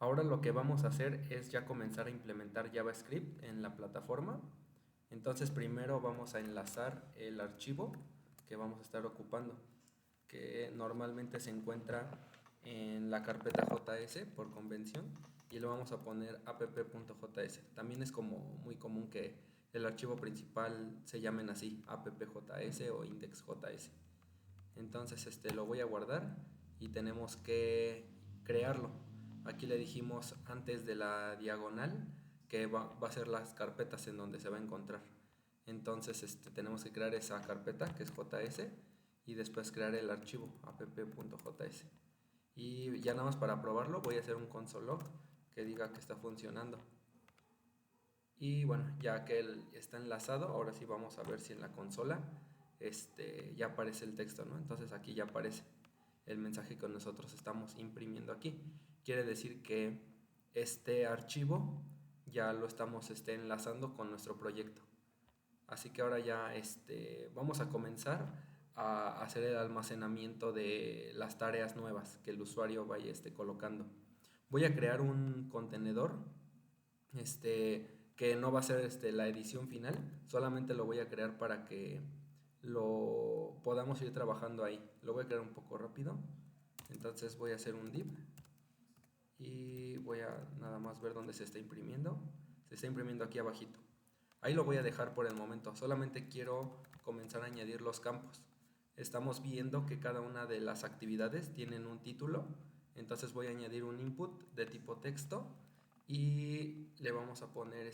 Ahora lo que vamos a hacer es ya comenzar a implementar JavaScript en la plataforma. Entonces primero vamos a enlazar el archivo que vamos a estar ocupando, que normalmente se encuentra en la carpeta JS por convención, y lo vamos a poner app.js. También es como muy común que el archivo principal se llamen así, app.js o index.js. Entonces lo voy a guardar y tenemos que crearlo. Aquí le dijimos antes de la diagonal que va a ser las carpetas en donde se va a encontrar. Entonces tenemos que crear esa carpeta que es JS y después crear el archivo app.js. Y ya nada más para probarlo voy a hacer un console log que diga que está funcionando. Y bueno, ya que él está enlazado, ahora sí vamos a ver si en la consola ya aparece el texto, ¿no? Entonces aquí ya aparece el mensaje que nosotros estamos imprimiendo aquí. Quiere decir que este archivo ya lo estamos enlazando con nuestro proyecto. Así que ahora ya vamos a comenzar a hacer el almacenamiento de las tareas nuevas que el usuario vaya colocando. Voy a crear un contenedor que no va a ser la edición final, solamente lo voy a crear para que lo podamos ir trabajando ahí. Lo voy a crear un poco rápido, entonces voy a hacer un div y voy a nada más ver dónde se está imprimiendo. Se está imprimiendo aquí abajito. Ahí lo voy a dejar por el momento, solamente quiero comenzar a añadir los campos. Estamos viendo que cada una de las actividades tienen un título, entonces voy a añadir un input de tipo texto y le vamos a poner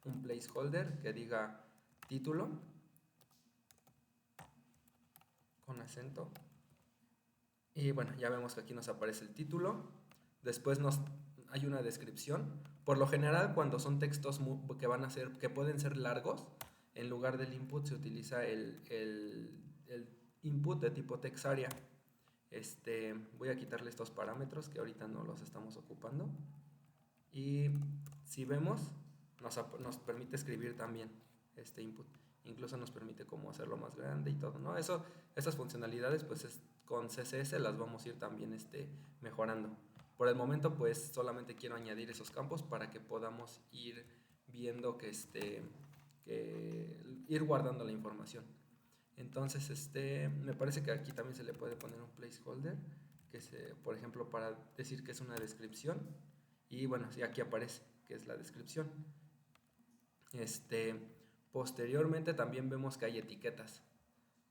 un placeholder que diga título con acento. Y bueno, ya vemos que aquí nos aparece el título. Después hay una descripción. Por lo general, cuando son textos que pueden ser largos, en lugar del input se utiliza el input de tipo textArea. Voy a quitarle estos parámetros que ahorita no los estamos ocupando. Y si vemos, nos permite escribir también este input. Incluso nos permite cómo hacerlo más grande y todo, ¿no? Esas funcionalidades, pues con CSS las vamos a ir también mejorando. Por el momento, pues solamente quiero añadir esos campos para que podamos ir viendo que ir guardando la información. Entonces, me parece que aquí también se le puede poner un placeholder, por ejemplo, para decir que es una descripción. Y bueno, sí, aquí aparece que es la descripción. Este, Posteriormente también vemos que hay etiquetas.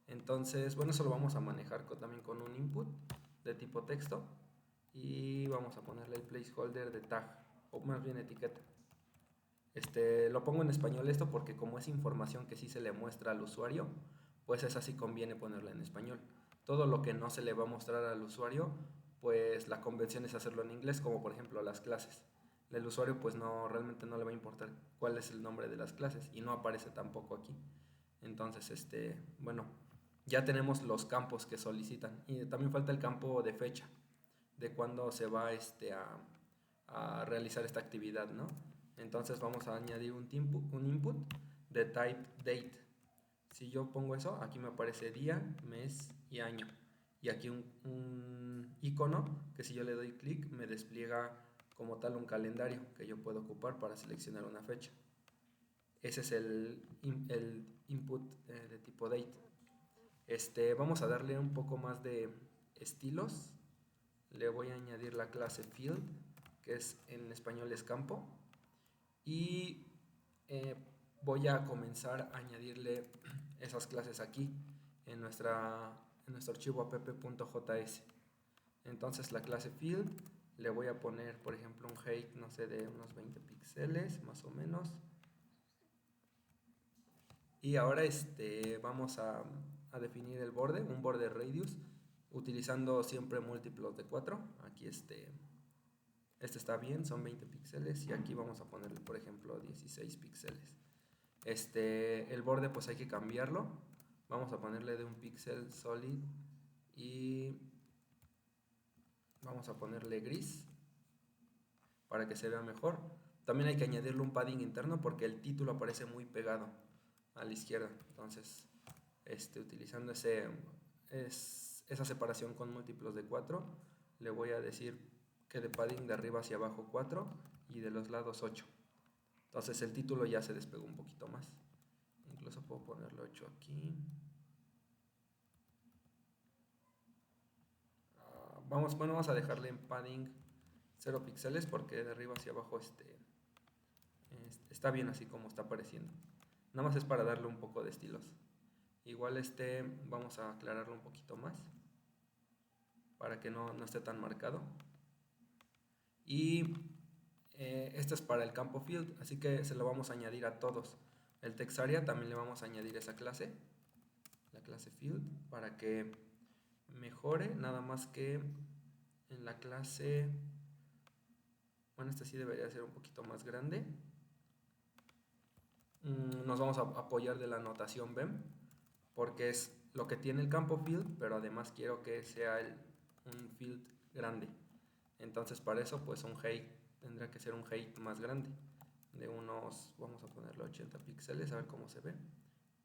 Entonces, bueno, eso lo vamos a manejar también con un input de tipo texto. Y vamos a ponerle el placeholder de tag, o más bien etiqueta. Lo pongo en español esto porque como es información que sí se le muestra al usuario, pues esa sí conviene ponerla en español. Todo lo que no se le va a mostrar al usuario, pues la convención es hacerlo en inglés, como por ejemplo las clases. El usuario pues realmente no le va a importar cuál es el nombre de las clases y no aparece tampoco aquí. Entonces, bueno, ya tenemos los campos que solicitan y también falta el campo de fecha, de cuándo se va a realizar esta actividad, ¿no? Entonces vamos a añadir un input de type date. Si yo pongo eso, aquí me aparece día, mes y año. Y aquí un icono que si yo le doy clic me despliega como tal un calendario que yo puedo ocupar para seleccionar una fecha. Ese es el input de tipo date. Vamos a darle un poco más de estilos. Le voy a añadir la clase field, que es en español es campo. Y eh, voy a comenzar a añadirle esas clases aquí en nuestro archivo app.js. Entonces la clase field le voy a poner, por ejemplo, un height, no sé, de unos 20 píxeles más o menos. Y ahora vamos a definir el borde, un borde radius, utilizando siempre múltiplos de 4. Aquí este está bien, son 20 píxeles y aquí vamos a ponerle, por ejemplo, 16 píxeles. El borde pues hay que cambiarlo. Vamos a ponerle de un píxel solid y vamos a ponerle gris para que se vea mejor. También hay que añadirle un padding interno porque el título aparece muy pegado a la izquierda. Entonces, utilizando esa separación con múltiplos de 4, le voy a decir que de padding de arriba hacia abajo 4 y de los lados 8. Entonces el título ya se despegó un poquito más. Incluso puedo ponerlo 8 aquí. Vamos a dejarle en padding 0 píxeles porque de arriba hacia abajo está bien así como está apareciendo. Nada más es para darle un poco de estilos. Igual vamos a aclararlo un poquito más para que no esté tan marcado. Y esto es para el campo field, así que se lo vamos a añadir a todos. El text area también le vamos a añadir esa clase, la clase field, para que mejore. Nada más que en la clase, bueno, esta sí debería ser un poquito más grande. Nos vamos a apoyar de la notación BEM, porque es lo que tiene el campo field, pero además quiero que sea un field grande. Entonces para eso pues un height tendrá que ser un height más grande, de unos, vamos a ponerlo 80 píxeles, a ver cómo se ve.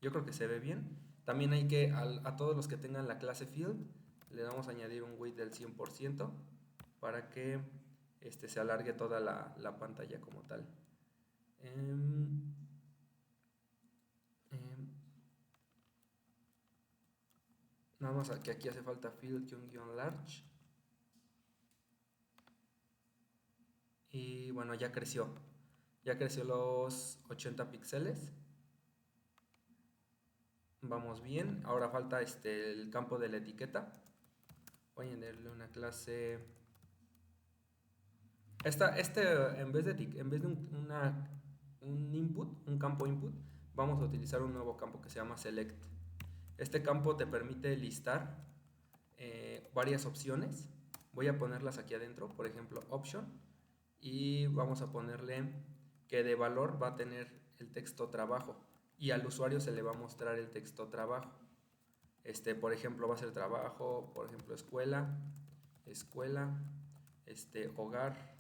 Yo creo que se ve bien. También hay que, a todos los que tengan la clase field, le vamos a añadir un width del 100% para que se alargue toda la pantalla como tal. Nada más que aquí hace falta field-large. Y bueno, ya creció los 80 píxeles. Vamos bien. Ahora falta el campo de la etiqueta. Voy a añadirle una clase. En vez de un input, un campo input, vamos a utilizar un nuevo campo que se llama select. Este campo te permite listar varias opciones. Voy a ponerlas aquí adentro, por ejemplo, option, y vamos a ponerle que de valor va a tener el texto trabajo y al usuario se le va a mostrar el texto trabajo. Por ejemplo, va a ser trabajo, por ejemplo, escuela, hogar.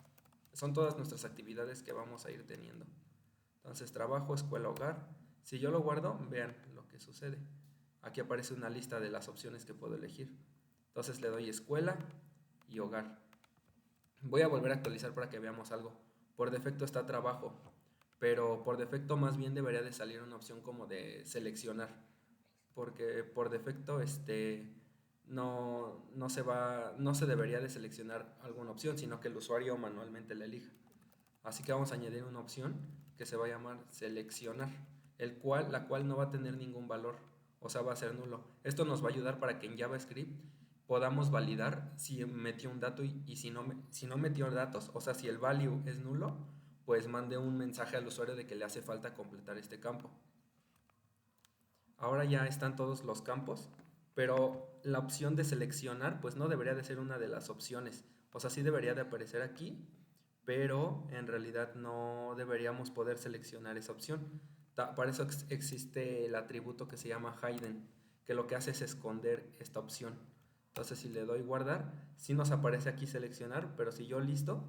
Son todas nuestras actividades que vamos a ir teniendo. Entonces, trabajo, escuela, hogar. Si yo lo guardo, vean lo que sucede. Aquí aparece una lista de las opciones que puedo elegir. Entonces le doy escuela y hogar. Voy a volver a actualizar para que veamos algo. Por defecto está trabajo, pero por defecto más bien debería de salir una opción como de seleccionar, porque por defecto no se debería de seleccionar alguna opción, sino que el usuario manualmente la elija. Así que vamos a añadir una opción que se va a llamar seleccionar, la cual no va a tener ningún valor, o sea, va a ser nulo. Esto nos va a ayudar para que en JavaScript podamos validar si metió un dato y si no metió datos, o sea, si el value es nulo, pues mande un mensaje al usuario de que le hace falta completar este campo. Ahora ya están todos los campos, pero la opción de seleccionar pues no debería de ser una de las opciones. O sea, sí debería de aparecer aquí, pero en realidad no deberíamos poder seleccionar esa opción. Para eso existe el atributo que se llama hidden, que lo que hace es esconder esta opción. Entonces si le doy guardar, sí nos aparece aquí seleccionar, pero si yo listo,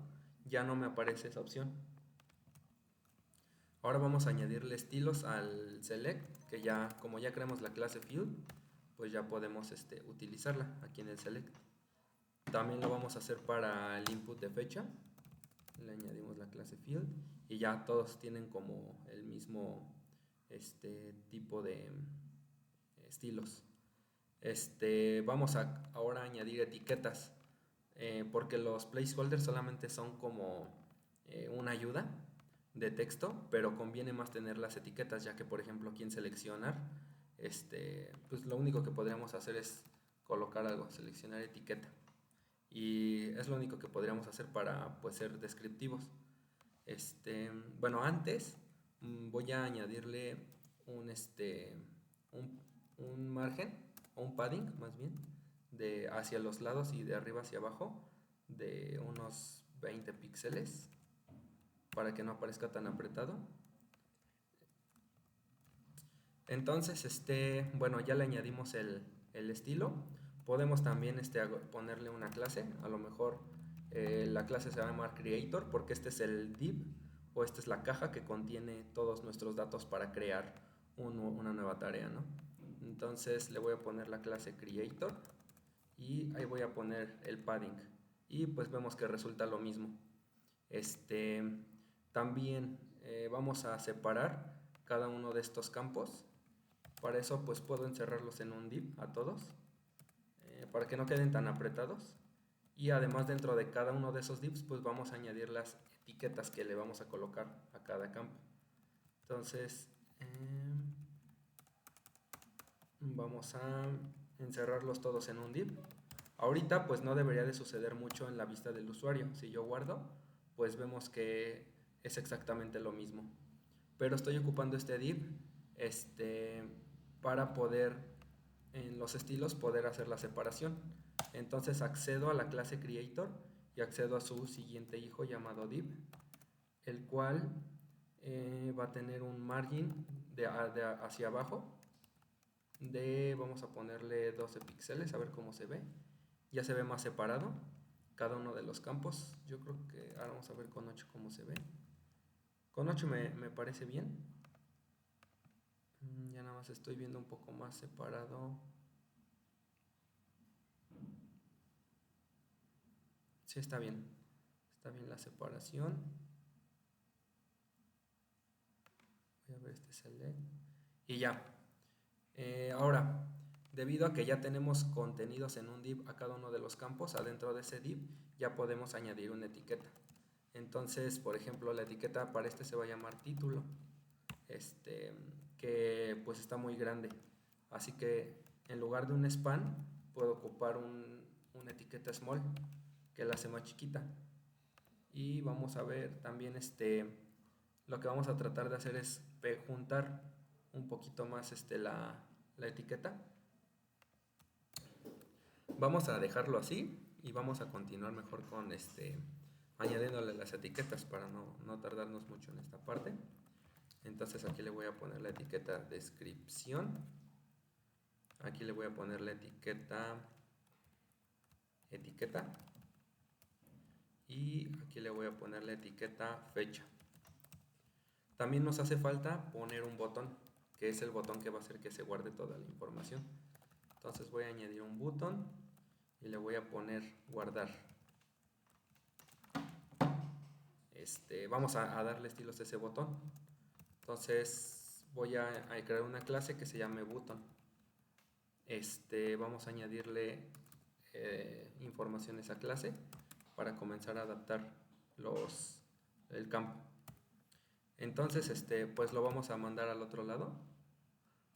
ya no me aparece esa opción. Ahora vamos a añadirle estilos al select, que como ya creamos la clase field, pues ya podemos utilizarla aquí en el select. También lo vamos a hacer para el input de fecha. Le añadimos la clase field y ya todos tienen como el mismo tipo de estilos. Vamos a ahora añadir etiquetas, porque los placeholders solamente son como una ayuda de texto, pero conviene más tener las etiquetas, ya que por ejemplo aquí en seleccionar, pues lo único que podríamos hacer es colocar algo, seleccionar etiqueta, y es lo único que podríamos hacer para pues ser descriptivos. Bueno, antes voy a añadirle un margen o un padding más bien de hacia los lados y de arriba hacia abajo de unos 20 píxeles para que no aparezca tan apretado. Entonces, bueno, ya le añadimos el estilo. Podemos también ponerle una clase. A lo mejor la clase se va a llamar creator porque este es el div o esta es la caja que contiene todos nuestros datos para crear una nueva tarea, ¿no? Entonces le voy a poner la clase creator y ahí voy a poner el padding. y pues vemos que resulta lo mismo. También vamos a separar cada uno de estos campos. Para eso pues puedo encerrarlos en un div a todos, para que no queden tan apretados. Y además dentro de cada uno de esos divs pues vamos a añadir las etiquetas que le vamos a colocar a cada campo. Entonces vamos a encerrarlos todos en un div. Ahorita pues no debería de suceder mucho en la vista del usuario. Si yo guardo, pues vemos que es exactamente lo mismo. Pero estoy ocupando este div para poder en los estilos poder hacer la separación. Entonces accedo a la clase creator y accedo a su siguiente hijo llamado div, el cual va a tener un margin de hacia abajo vamos a ponerle 12 píxeles, a ver cómo se ve. Ya se ve más separado cada uno de los campos. Yo creo que ahora vamos a ver con 8 cómo se ve. Con 8 me parece bien. Ya nada más estoy viendo un poco más separado. Sí, está bien. Está bien la separación. Voy a ver este select. Y ya. Ahora, debido a que ya tenemos contenidos en un div a cada uno de los campos, adentro de ese div ya podemos añadir una etiqueta. Entonces, por ejemplo, la etiqueta para este se va a llamar título, que pues está muy grande. Así que en lugar de un span, puedo ocupar una etiqueta small, que la hace más chiquita. Y vamos a ver también lo que vamos a tratar de hacer es juntar un poquito más la etiqueta. Vamos a dejarlo así y vamos a continuar mejor con añadiéndole las etiquetas para no tardarnos mucho en esta parte. Entonces aquí le voy a poner la etiqueta descripción, aquí le voy a poner la etiqueta y aquí le voy a poner la etiqueta fecha. También nos hace falta poner un botón, que es el botón que va a hacer que se guarde toda la información. Entonces voy a añadir un botón y le voy a poner guardar. Vamos a darle estilos a ese botón. Entonces voy a crear una clase que se llame button. Vamos a añadirle información a esa clase para comenzar a adaptar el campo. Entonces pues lo vamos a mandar al otro lado.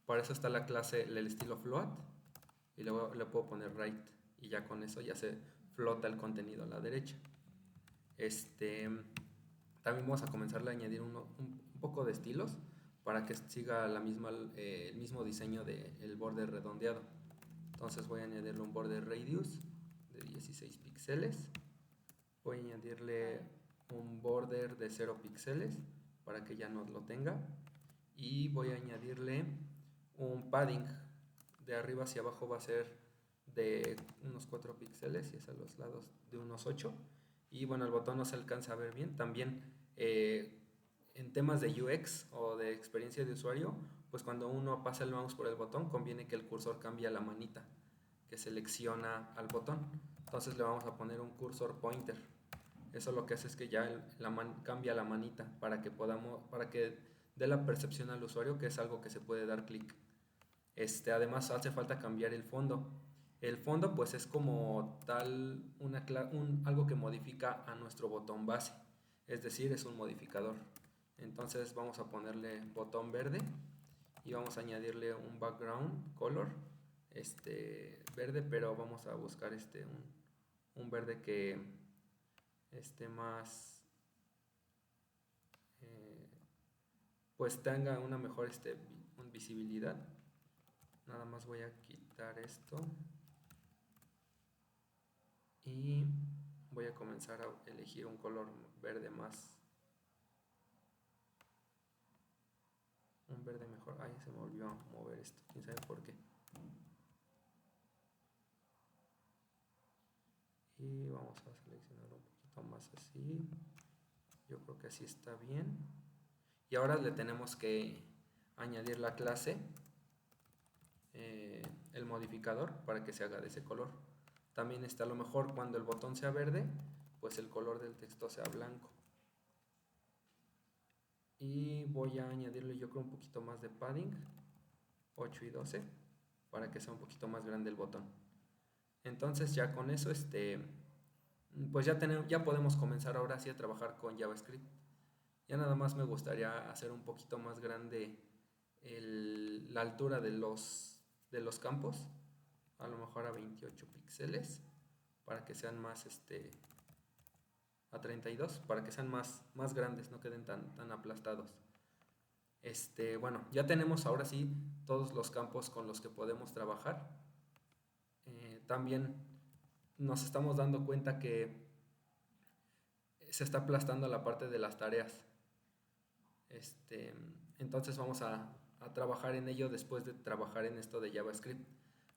Para eso está la clase, el estilo float, y luego le puedo poner write y ya con eso ya se flota el contenido a la derecha. También vamos a comenzar a añadir un poco de estilos para que siga el mismo diseño del borde redondeado. Entonces voy a añadirle un border radius de 16 píxeles. Voy a añadirle un border de 0 píxeles para que ya no lo tenga. Y voy a añadirle un padding. De arriba hacia abajo va a ser de unos 4 píxeles y hacia los lados de unos 8. Y bueno, el botón no se alcanza a ver bien. También en temas de UX o de experiencia de usuario, pues cuando uno pasa el mouse por el botón, conviene que el cursor cambie a la manita que selecciona al botón. Entonces le vamos a poner un cursor pointer. Eso lo que hace es que ya cambia la manita para que dé la percepción al usuario que es algo que se puede dar clic. Además hace falta cambiar el fondo. El fondo pues es como tal algo que modifica a nuestro botón base, es decir, es un modificador. Entonces vamos a ponerle botón verde y vamos a añadirle un background color verde, pero vamos a buscar un verde que esté más pues tenga una mejor visibilidad. Nada más voy a quitar esto y voy a comenzar a elegir un color verde un verde mejor. Ay, se me olvidó mover esto, quién sabe por qué. Y vamos a seleccionar un poquito más así. Yo creo que así está bien. Y ahora le tenemos que añadir la clase, el modificador, para que se haga de ese color. También a lo mejor cuando el botón sea verde, pues el color del texto sea blanco. Y voy a añadirle yo creo un poquito más de padding, 8 y 12, para que sea un poquito más grande el botón. Entonces ya con eso, pues ya podemos comenzar ahora sí a trabajar con JavaScript. Ya nada más me gustaría hacer un poquito más grande la altura de los campos, a lo mejor a 28 píxeles, para que sean más, a 32, para que sean más grandes, no queden tan aplastados. Bueno, ya tenemos ahora sí todos los campos con los que podemos trabajar. También nos estamos dando cuenta que se está aplastando la parte de las tareas. Entonces vamos a trabajar en ello después de trabajar en esto de JavaScript.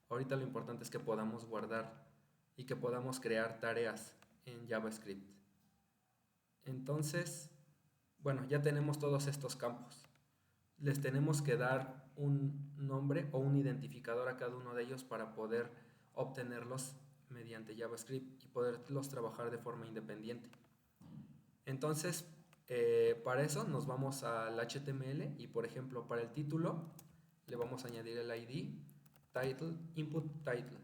Ahorita lo importante es que podamos guardar y que podamos crear tareas en JavaScript. Entonces, bueno, ya tenemos todos estos campos. Les tenemos que dar un nombre o un identificador a cada uno de ellos para poder obtenerlos mediante JavaScript y poderlos trabajar de forma independiente. Entonces, para eso nos vamos al HTML y, por ejemplo, para el título le vamos a añadir el ID, title, input title.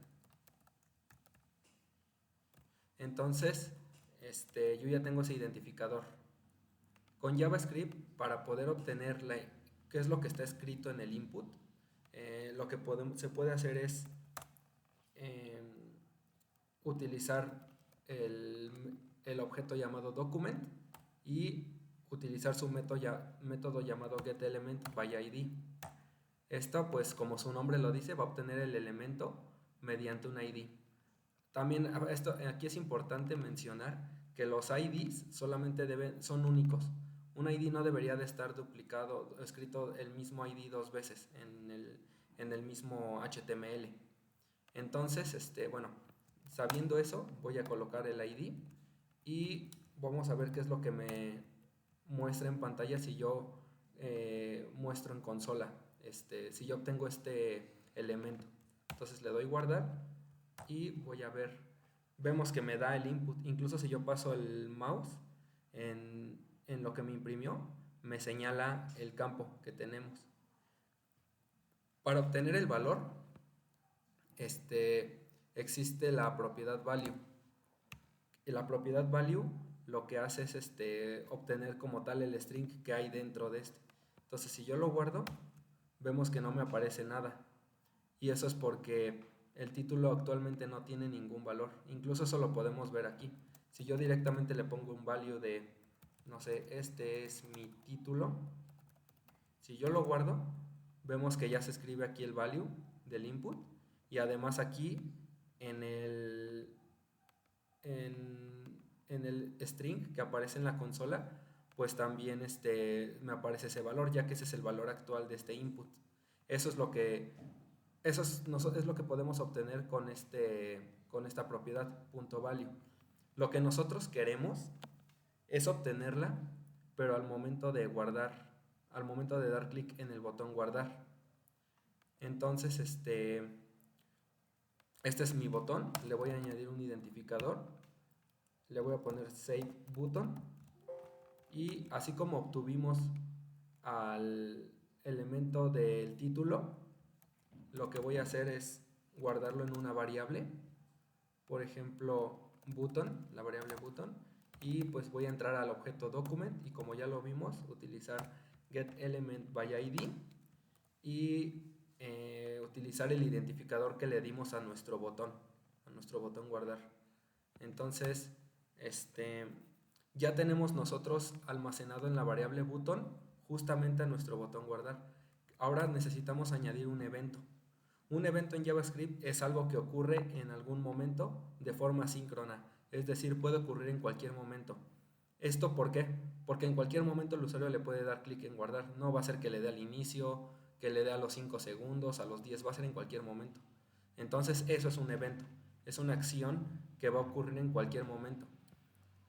Entonces, yo ya tengo ese identificador. Con JavaScript, para poder obtener qué es lo que está escrito en el input, lo que se puede hacer es utilizar el objeto llamado document y utilizar su método llamado getElementById. Esto, pues como su nombre lo dice, va a obtener el elemento mediante un ID. También aquí es importante mencionar que los IDs solamente son únicos. Un ID no debería de estar duplicado, escrito el mismo ID dos veces en el mismo HTML. Entonces, bueno, sabiendo eso, voy a colocar el ID y vamos a ver qué es lo que me muestra en pantalla si yo muestro en consola, si yo obtengo este elemento. Entonces le doy guardar y voy a ver, vemos que me da el input. Incluso si yo paso el mouse en lo que me imprimió, me señala el campo que tenemos. Para obtener el valor, existe la propiedad value. Y la propiedad value lo que hace es obtener como tal el string que hay dentro de este. Entonces, si yo lo guardo, vemos que no me aparece nada. Y eso es porque el título actualmente no tiene ningún valor. Incluso eso lo podemos ver aquí. Si yo directamente le pongo un value de, no sé, este es mi título. Si yo lo guardo, vemos que ya se escribe aquí el value del input. Y además aquí en el string que aparece en la consola, pues también me aparece ese valor, ya que ese es el valor actual de este input. Eso es lo que podemos obtener con esta propiedad .value. Lo que nosotros queremos es obtenerla, pero al momento de guardar, al momento de dar clic en el botón guardar. Entonces, este es mi botón, le voy a añadir un identificador, le voy a poner save button y así como obtuvimos al elemento del título, lo que voy a hacer es guardarlo en una variable, por ejemplo button, la variable button, y pues voy a entrar al objeto document y como ya lo vimos, utilizar getElementById y utilizar el identificador que le dimos a nuestro botón guardar. Entonces, ya tenemos nosotros almacenado en la variable button justamente a nuestro botón guardar. Ahora necesitamos añadir un evento. Un evento en JavaScript es algo que ocurre en algún momento de forma síncrona, es decir, puede ocurrir en cualquier momento. ¿Esto por qué? Porque en cualquier momento el usuario le puede dar clic en guardar. No va a ser que le dé al inicio, que le dé a los 5 segundos, a los 10, va a ser en cualquier momento. Entonces eso es un evento, es una acción que va a ocurrir en cualquier momento.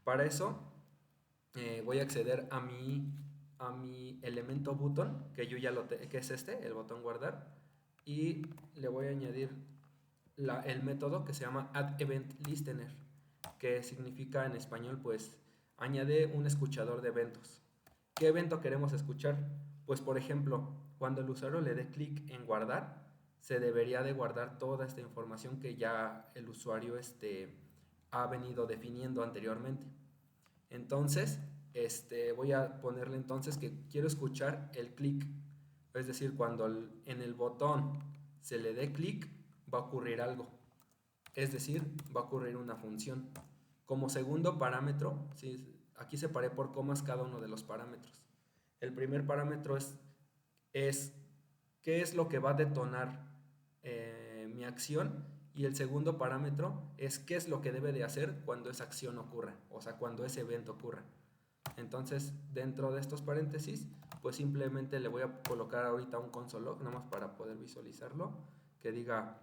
Para eso voy a acceder a mi elemento button, que yo ya que es el botón guardar, y le voy a añadir el método que se llama addEventListener, que significa en español pues añade un escuchador de eventos. ¿Qué evento queremos escuchar? Pues por ejemplo, cuando el usuario le dé clic en guardar, se debería de guardar toda esta información que ya el usuario ha venido definiendo anteriormente. Entonces, voy a ponerle entonces que quiero escuchar el clic. Es decir, cuando en el botón se le dé clic, va a ocurrir algo. Es decir, va a ocurrir una función. Como segundo parámetro, ¿sí? Aquí separé por comas cada uno de los parámetros. El primer parámetro es qué es lo que va a detonar mi acción, y el segundo parámetro es qué es lo que debe de hacer cuando esa acción ocurra, o sea, cuando ese evento ocurra. Entonces, dentro de estos paréntesis, pues simplemente le voy a colocar ahorita un console log, nada más para poder visualizarlo, que diga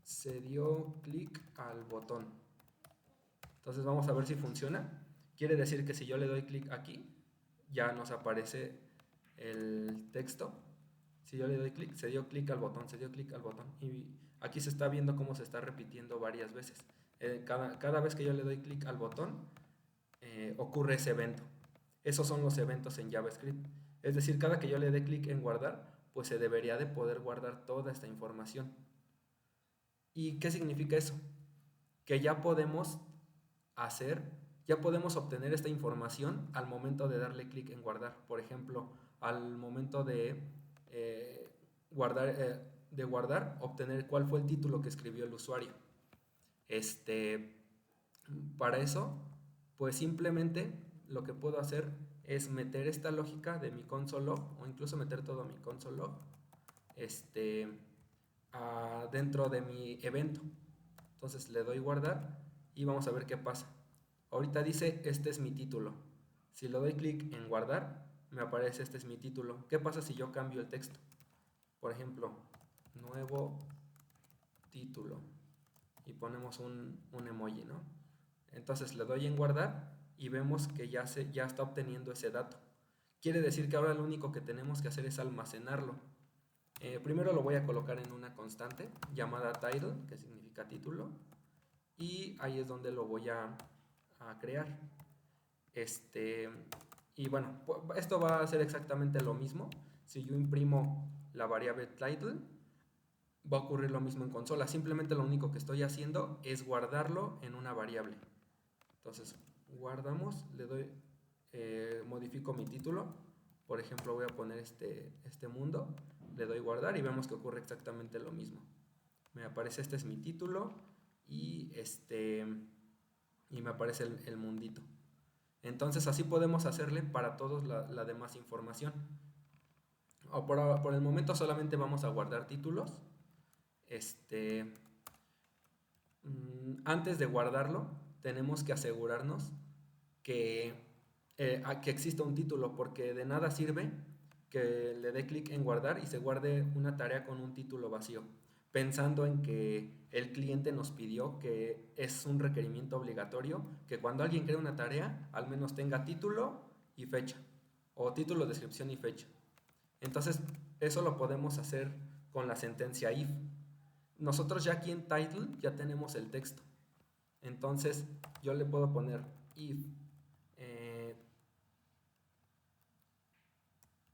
se dio clic al botón. Entonces vamos a ver si funciona. Quiere decir que si yo le doy clic aquí, ya nos aparece el texto. Si yo le doy clic, se dio clic al botón, se dio clic al botón. Y aquí se está viendo cómo se está repitiendo varias veces. Cada vez que yo le doy clic al botón, ocurre ese evento. Esos son los eventos en JavaScript. Es decir, cada que yo le dé clic en guardar, pues se debería de poder guardar toda esta información. ¿Y qué significa eso? Que ya podemos obtener esta información al momento de darle clic en guardar. Por ejemplo, al momento de guardar, obtener cuál fue el título que escribió el usuario. Para eso, pues simplemente lo que puedo hacer es meter esta lógica de mi console log, o incluso meter todo mi console log dentro de mi evento. Entonces le doy guardar y vamos a ver qué pasa. Ahorita dice este es mi título. Si le doy clic en guardar, me aparece este es mi título. ¿Qué pasa si yo cambio el texto? Por ejemplo, nuevo título, y ponemos un emoji, ¿no? Entonces le doy en guardar y vemos que ya está obteniendo ese dato. Quiere decir que ahora lo único que tenemos que hacer es almacenarlo. Primero lo voy a colocar en una constante llamada title, que significa título, y ahí es donde lo voy a crear. Y bueno, esto va a ser exactamente lo mismo. Si yo imprimo la variable title, va a ocurrir lo mismo en consola. Simplemente lo único que estoy haciendo es guardarlo en una variable. Entonces, guardamos, le doy, modifico mi título. Por ejemplo, voy a poner este mundo, le doy guardar y vemos que ocurre exactamente lo mismo. Me aparece este es mi título y me aparece el mundito. Entonces así podemos hacerle para todos la demás información. Por el momento solamente vamos a guardar títulos. Antes de guardarlo, tenemos que asegurarnos que exista un título, porque de nada sirve que le dé clic en guardar y se guarde una tarea con un título vacío, pensando en que el cliente nos pidió, que es un requerimiento obligatorio, que cuando alguien crea una tarea, al menos tenga título y fecha, o título, descripción y fecha. Entonces, eso lo podemos hacer con la sentencia if. Nosotros ya aquí en title ya tenemos el texto. Entonces, yo le puedo poner if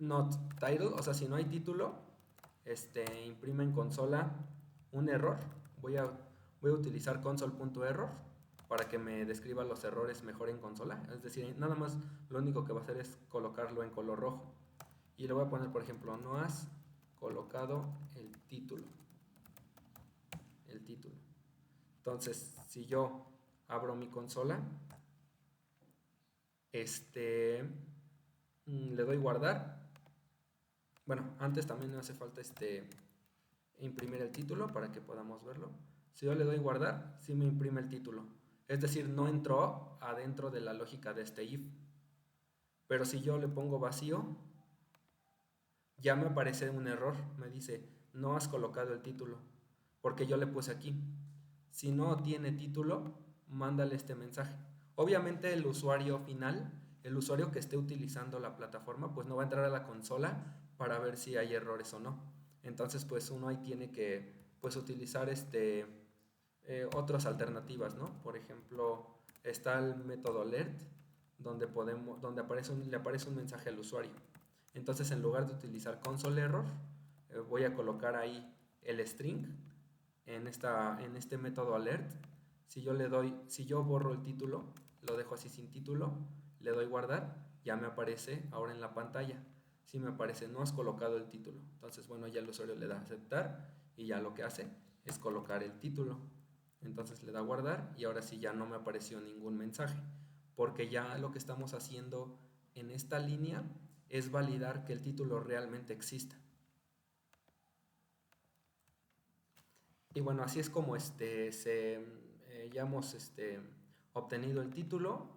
not title, o sea, si no hay título, imprime en consola un error. Voy a utilizar console.error para que me describa los errores mejor en consola. Es decir, nada más lo único que va a hacer es colocarlo en color rojo. Y le voy a poner, por ejemplo, no has colocado el título. Entonces, si yo abro mi consola, le doy guardar. Bueno, antes también me hace falta imprimir el título para que podamos verlo. Si yo le doy guardar, sí me imprime el título. Es decir, no entró adentro de la lógica de este if. Pero si yo le pongo vacío, ya me aparece un error. Me dice, no has colocado el título, porque yo le puse aquí. Si no tiene título, mándale este mensaje. Obviamente el usuario final, el usuario que esté utilizando la plataforma, pues no va a entrar a la consola para ver si hay errores o no. Entonces, pues uno ahí tiene que pues utilizar otras alternativas, ¿no? Por ejemplo, está el método alert, donde le aparece un mensaje al usuario. Entonces, en lugar de utilizar console error, voy a colocar ahí el string en este método alert. Si yo borro el título, lo dejo así sin título, le doy guardar, ya me aparece ahora en la pantalla. Si me aparece no has colocado el título, entonces bueno, ya el usuario le da aceptar y ya lo que hace es colocar el título. Entonces le da guardar y ahora sí ya no me apareció ningún mensaje, porque ya lo que estamos haciendo en esta línea es validar que el título realmente exista. Y bueno, así es como ya hemos obtenido el título.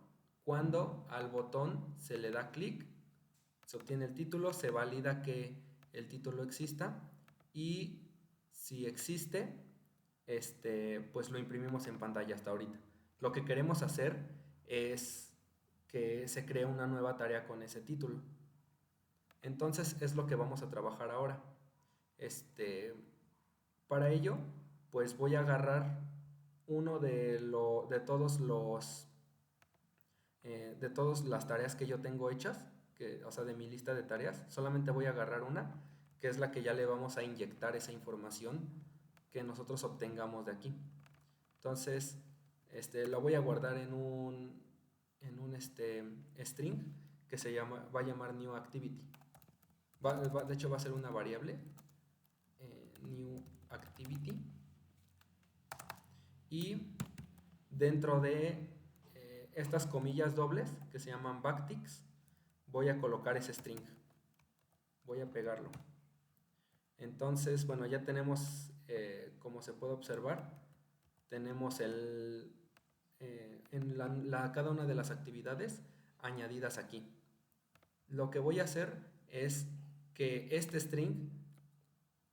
Cuando al botón se le da clic, se obtiene el título, se valida que el título exista y si existe, pues lo imprimimos en pantalla hasta ahorita. Lo que queremos hacer es que se cree una nueva tarea con ese título. Entonces es lo que vamos a trabajar ahora. Para ello, pues voy a agarrar uno de todas las tareas que yo tengo hechas, o sea, de mi lista de tareas. Solamente voy a agarrar una, que es la que ya le vamos a inyectar esa información que nosotros obtengamos de aquí. Entonces, lo voy a guardar en un string que va a llamar new activity. De hecho, va a ser una variable, new activity, y dentro de estas comillas dobles que se llaman backticks, voy a colocar ese string, voy a pegarlo. Entonces, bueno, ya tenemos, como se puede observar, tenemos en cada una de las actividades añadidas aquí. Lo que voy a hacer es que este string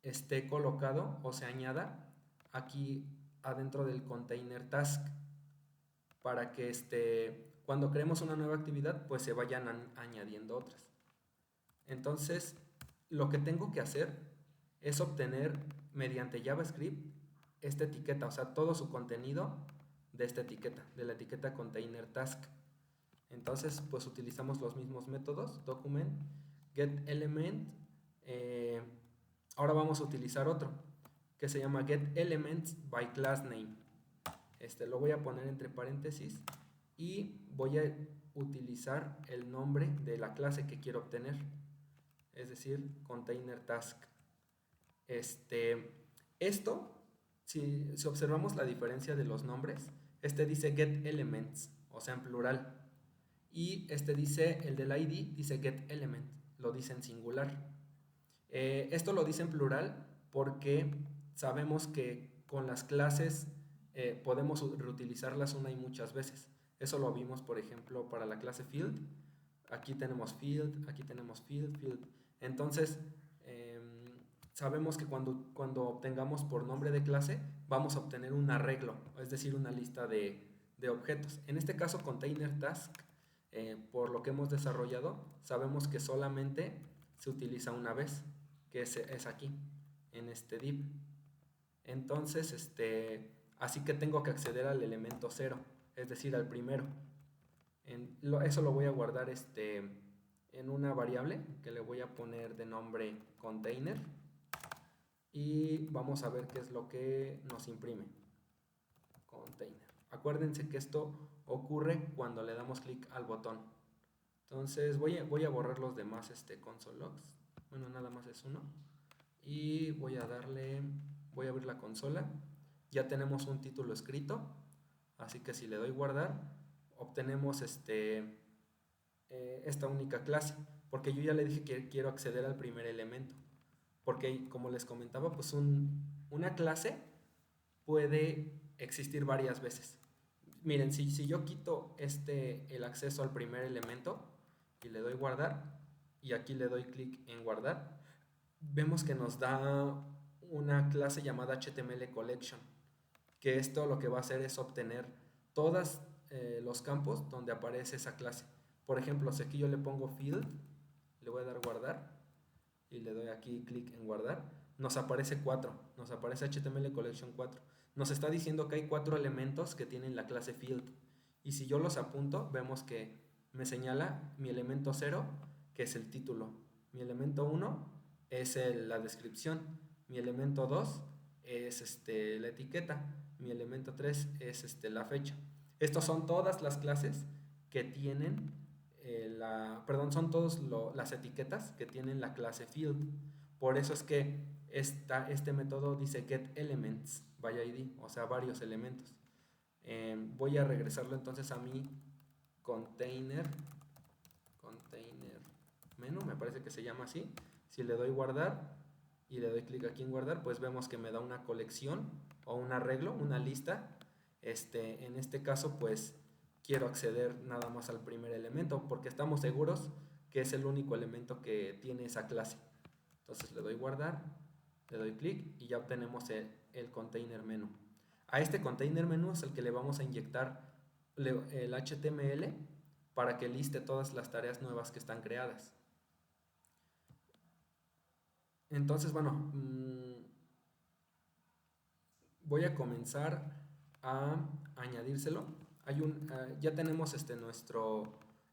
esté colocado o se añada aquí adentro del container task, para que cuando creemos una nueva actividad pues se vayan añadiendo otras. Entonces lo que tengo que hacer es obtener mediante JavaScript esta etiqueta, o sea, todo su contenido de esta etiqueta, de la etiqueta container task. Entonces pues utilizamos los mismos métodos, document, getElement. Ahora vamos a utilizar otro que se llama getElementsByClassName. Lo voy a poner entre paréntesis y voy a utilizar el nombre de la clase que quiero obtener, es decir, container task. Esto, si observamos la diferencia de los nombres, dice getElements, o sea en plural, y dice, el del ID dice getElement, lo dice en singular. Esto lo dice en plural porque sabemos que con las clases podemos reutilizarlas una y muchas veces. Eso lo vimos, por ejemplo, para la clase field. Aquí tenemos field, aquí tenemos field. Entonces, sabemos que cuando obtengamos por nombre de clase, vamos a obtener un arreglo, es decir, una lista de objetos. En este caso, container task, por lo que hemos desarrollado, sabemos que solamente se utiliza una vez, que es aquí, en este div. Entonces, así que tengo que acceder al elemento 0, es decir, al primero. Eso lo voy a guardar en una variable que le voy a poner de nombre container. Y vamos a ver qué es lo que nos imprime. Container. Acuérdense que esto ocurre cuando le damos clic al botón. Entonces voy a borrar los demás console logs. Bueno, nada más es uno. Y voy a abrir la consola. Ya tenemos un título escrito, así que si le doy guardar, obtenemos esta única clase, porque yo ya le dije que quiero acceder al primer elemento, porque como les comentaba, pues una clase puede existir varias veces. Miren, si yo quito el acceso al primer elemento y le doy guardar, y aquí le doy clic en guardar, vemos que nos da una clase llamada HTML Collection, que esto lo que va a hacer es obtener todos los campos donde aparece esa clase. Por ejemplo, si aquí yo le pongo field, le voy a dar guardar y le doy aquí clic en guardar, nos aparece 4, nos aparece HTML Collection 4. Nos está diciendo que hay 4 elementos que tienen la clase field. Y si yo los apunto, vemos que me señala mi elemento 0, que es el título. Mi elemento 1 es la descripción. Mi elemento 2 es la etiqueta. Mi elemento 3 es la fecha. Estas son todas las clases que tienen son todas las etiquetas que tienen la clase field. Por eso es que este método dice getElements by ID, o sea, varios elementos. Voy a regresarlo entonces a mi container menu, me parece que se llama así. Si le doy guardar y le doy clic aquí en guardar, pues vemos que me da una colección o un arreglo, una lista. En este caso, pues quiero acceder nada más al primer elemento porque estamos seguros que es el único elemento que tiene esa clase. Entonces le doy guardar, le doy clic y ya obtenemos el container menú. A este container menú es el que le vamos a inyectar el HTML para que liste todas las tareas nuevas que están creadas. Entonces, bueno, voy a comenzar a añadírselo. Ya tenemos nuestro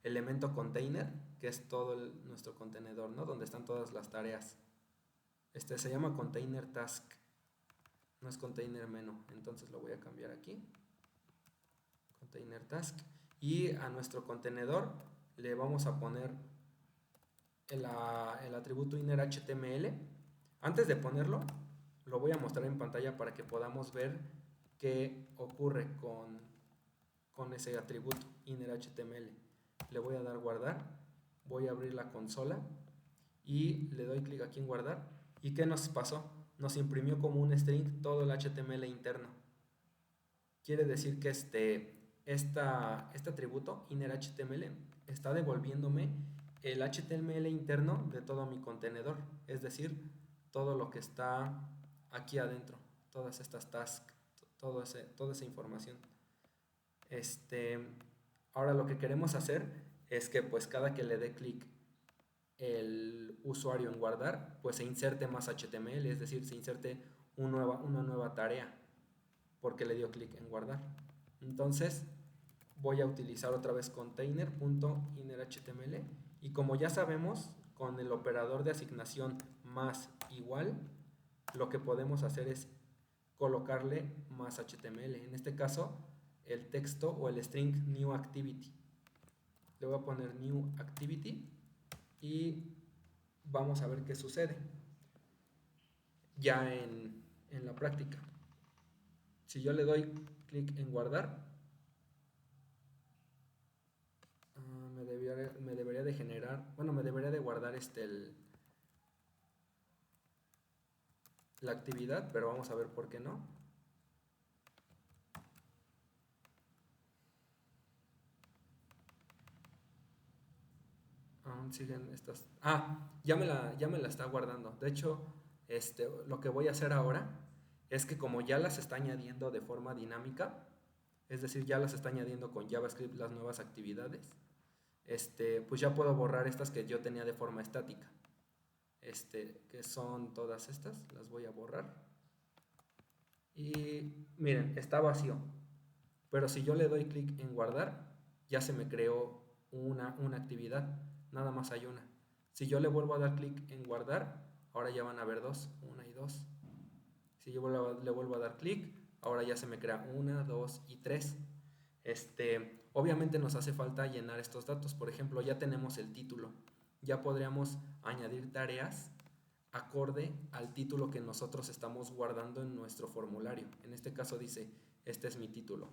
elemento container, que es todo nuestro contenedor, ¿no? Donde están todas las tareas. Se llama container task, no es container menu, entonces lo voy a cambiar aquí. Container task. Y a nuestro contenedor le vamos a poner el atributo innerHTML. Antes de ponerlo, lo voy a mostrar en pantalla para que podamos ver qué ocurre con ese atributo innerHTML. Le voy a dar guardar, voy a abrir la consola y le doy clic aquí en guardar. ¿Y qué nos pasó? Nos imprimió como un string todo el HTML interno. Quiere decir que este atributo innerHTML está devolviéndome el HTML interno de todo mi contenedor, es decir, todo lo que está aquí adentro, todas estas tasks, toda esa información. Ahora lo que queremos hacer es que pues cada que le dé clic el usuario en guardar, pues se inserte más HTML, es decir, se inserte una nueva tarea porque le dio clic en guardar. Entonces voy a utilizar otra vez container.innerHTML y como ya sabemos, con el operador de asignación más igual, lo que podemos hacer es colocarle más HTML. En este caso, el texto o el string new activity. Le voy a poner new activity y vamos a ver qué sucede ya en la práctica. Si yo le doy clic en guardar, me debería de generar, bueno, me debería de guardar la actividad, pero vamos a ver por qué no. Aún siguen estas. Ya me la está guardando. De hecho, lo que voy a hacer ahora es que como ya las está añadiendo de forma dinámica, es decir, ya las está añadiendo con JavaScript las nuevas actividades, pues ya puedo borrar estas que yo tenía de forma estática. Que son todas estas, las voy a borrar. Y miren, está vacío. Pero si yo le doy clic en guardar, ya se me creó una actividad. Nada más hay una. Si yo le vuelvo a dar clic en guardar, ahora ya van a haber dos, una y dos. Si yo le vuelvo a dar clic, ahora ya se me crea 1, 2 y 3. Obviamente nos hace falta llenar estos datos. Por ejemplo, ya tenemos el título. Ya podríamos añadir tareas acorde al título que nosotros estamos guardando en nuestro formulario. En este caso dice, este es mi título.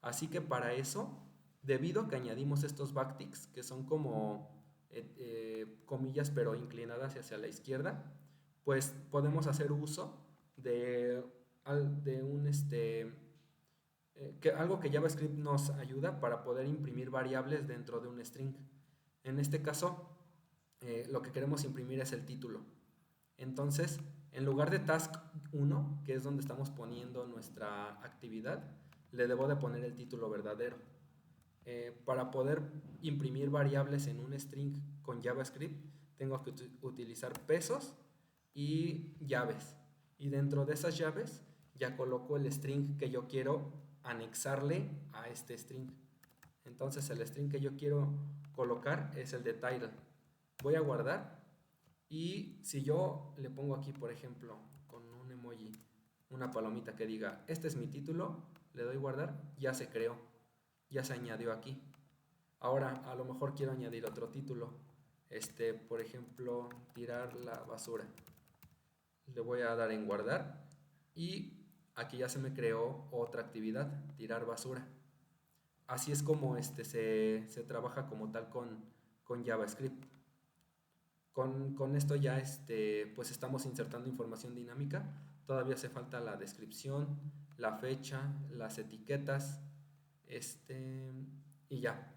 Así que para eso, debido a que añadimos estos backticks, que son como comillas pero inclinadas hacia la izquierda, pues podemos hacer uso de algo que JavaScript nos ayuda para poder imprimir variables dentro de un string. En este caso, lo que queremos imprimir es el título. Entonces, en lugar de task 1, que es donde estamos poniendo nuestra actividad, le debo de poner el título verdadero. Para poder imprimir variables en un string con JavaScript, tengo que utilizar pesos y llaves. Y dentro de esas llaves ya coloco el string que yo quiero anexarle a este string. Entonces el string que yo quiero colocar es el de title. Voy a guardar y si yo le pongo aquí, por ejemplo, con un emoji, una palomita que diga, este es mi título, le doy guardar, ya se creó, ya se añadió aquí. Ahora a lo mejor quiero añadir otro título, por ejemplo, tirar la basura. Le voy a dar en guardar y aquí ya se me creó otra actividad, tirar basura. Así es como se trabaja como tal con JavaScript. Con esto ya pues estamos insertando información dinámica. Todavía hace falta la descripción, la fecha, las etiquetas, y ya.